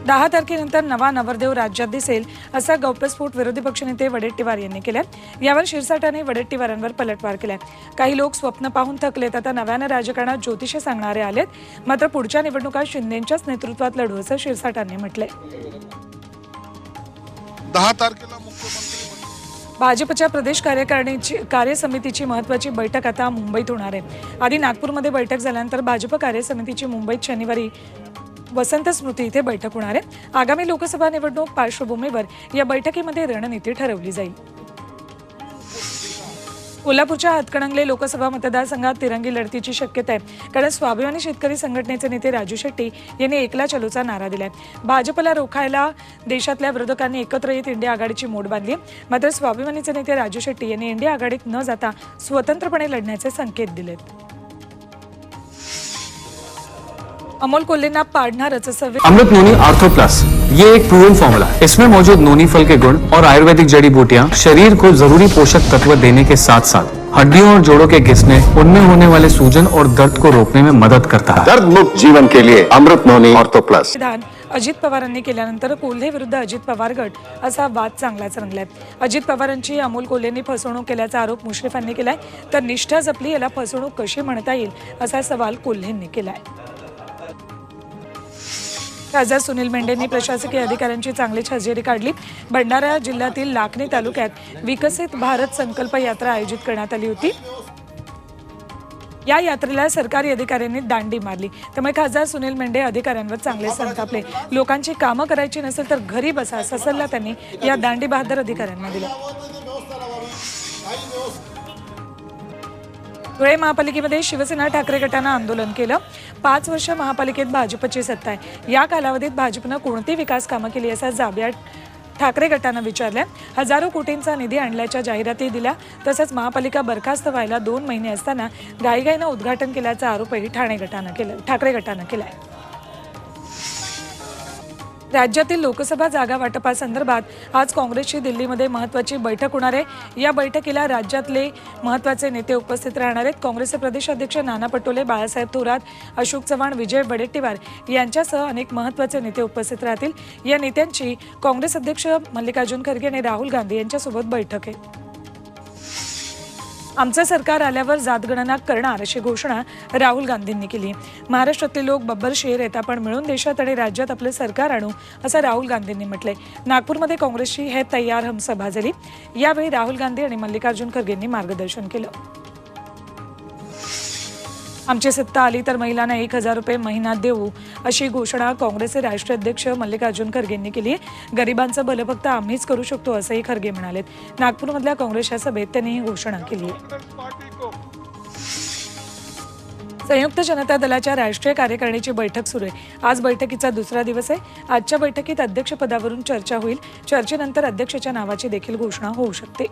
10 तारखेनंतर नवा नवरदेव राज्यात दिसेल असा गौप्यस्फोट विरोधी पक्षनेते वडेट्टीवार यांनी केलाय। यावर शिरसाटाने वडेट्टीवारांवर पलटवार केलाय। काही लोक स्वप्न पाहून थकलेत, आता नव्याने राजकारणात ज्योतिष सांगणारे आलेत, मात्र पुढच्या निवडणुका शिंदेंच्याच नेतृत्वात लढू असं शिरसाटांनी म्हटलंय। 10 तारखेला मुख्यमंत्री भाजपच्या प्रदेश कार्यसमितीची महत्त्वाची बैठक आता मुंबईत होणार आहे। आधी नागपूरमध्ये बैठक झाल्यानंतर भाजप कार्यसमितीची मुंबईत शनिवारी वसंत स्मृती इथे बैठक होणार आहे। आगामी लोकसभा निवडणूक पार्श्वभूमीवर या बैठकीमध्ये रणनीती ठरवली जाईल। कोल्हापूरच्या हातकणंगले लोकसभा मतदारसंघात तिरंगी लढतीची शक्यता आहे, कारण स्वाभिमानी शेतकरी संघटनेचे नेते राजू शेट्टी यांनी एकला चलोचा नारा दिलाय। भाजपला रोखायला देशातल्या विरोधकांनी एकत्र येत इंडिया आघाडीची मोड बांधली, मात्र स्वाभिमानीचे नेते राजू शेट्टी यांनी इंडिया आघाडीत न जाता स्वतंत्रपणे लढण्याचे संकेत दिलेत। अमोल कोल्हेंना पाडणारच अमृत नोनी आर्थो प्लस, ये एक प्रूवन फॉर्मूला है। इसमें मौजूद नोनी फल के गुण और आयुर्वेदिक जड़ी बूटियां शरीर को जरूरी पोषक तत्व देने के साथ साथ हड्डियों और जोड़ों के घिसने, उनमें होने वाले सूजन और दर्द को रोकने में मदद करता है। दर्द मुक्त जीवन के लिए अमृत नोनी आर्थो प्लस। अजित पवारांनी केल्यानंतर कोल्हे विरुद्ध अजित पवार गट असा वाद चांगलाच रंगलाय। अजित पवारांची अमोल कोल्हेंनी फसवणूक केल्याचा आरोप मुश्रीफांनी केलाय, तर निष्ठा जपली याला फसवणूक कशी म्हणता येईल असा सवाल कोल्हेंनी केलाय। खासदार सुनील मेंढेंनी प्रशासकीय अधिकाऱ्यांची चांगलीच हजेरी काढली। भंडारा जिल्ह्यातील लाखनी तालुक्यात विकसित भारत संकल्प यात्रा आयोजित करण्यात आली होती। या यात्रेला सरकारी अधिकाऱ्यांनी दांडी मारली, त्यामुळे खासदार सुनील मेंढे अधिकाऱ्यांवर चांगले संतापले। लोकांची कामं करायची नसेल तर घरी बसा असा सल्ला त्यांनी या दांडी बहादर अधिकाऱ्यांना दिला। धुळे महापालिकेमध्ये शिवसेना ठाकरे गटानं आंदोलन केलं। 5 वर्ष महापालिकेत भाजपची सत्ता आहे, या कालावधीत भाजपनं कोणती विकास कामं केली असा जाब्या ठाकरे गटानं विचारल्या। हजारो कोटींचा निधी आणल्याच्या जाहिराती दिल्या, तसंच महापालिका बरखास्त व्हायला 2 महिने असताना घाईघाईनं उद्घाटन केल्याचा आरोपही ठाकरे गटानं केलाय। राज्यातील लोकसभा जागा वाटपासंदर्भात आज काँग्रेसची दिल्लीमध्ये महत्त्वाची बैठक होणार आहे। या बैठकीला राज्यातले महत्त्वाचे नेते उपस्थित राहणार आहेत। काँग्रेसचे प्रदेशाध्यक्ष नाना पटोले, बाळासाहेब थोरात, अशोक चव्हाण, विजय वडेट्टीवार यांच्यासह अनेक महत्त्वाचे नेते उपस्थित राहतील। या नेत्यांची काँग्रेस अध्यक्ष मल्लिकार्जुन खरगे आणि राहुल गांधी यांच्यासोबत बैठक आहे। आमचं सरकार आल्यावर जातगणना करणार अशी घोषणा राहुल गांधींनी केली। महाराष्ट्रातले लोक बब्बर शेर आहेत, आपण मिळून देशात आणि राज्यात आपले सरकार आणू असं राहुल गांधींनी म्हटलंय। नागपूरमध्ये काँग्रेसची हे तयार हम सभा झाली, यावेळी राहुल गांधी आणि मल्लिकार्जुन खरगेंनी मार्गदर्शन केलं। आमची सत्ता आली तर महिलांना 1000 रुपये महिना देऊ अशी घोषणा काँग्रेसचे राष्ट्रीय अध्यक्ष मल्लिकार्जुन खरगेंनी केली आहे। गरिबांचं भलं फक्त आम्हीच करू शकतो असंही खरगे म्हणालेत। नागपूरमधल्या काँग्रेसच्या सभेत त्यांनी ही घोषणा केली आहे। संयुक्त जनता दलाच्या राष्ट्रीय कार्यकारिणीची बैठक सुरू आहे। आज बैठकीचा दुसरा दिवस आहे। आजच्या बैठकीत अध्यक्षपदावरून चर्चा होईल। चर्चेनंतर अध्यक्षाच्या नावाची देखील घोषणा होऊ शकते।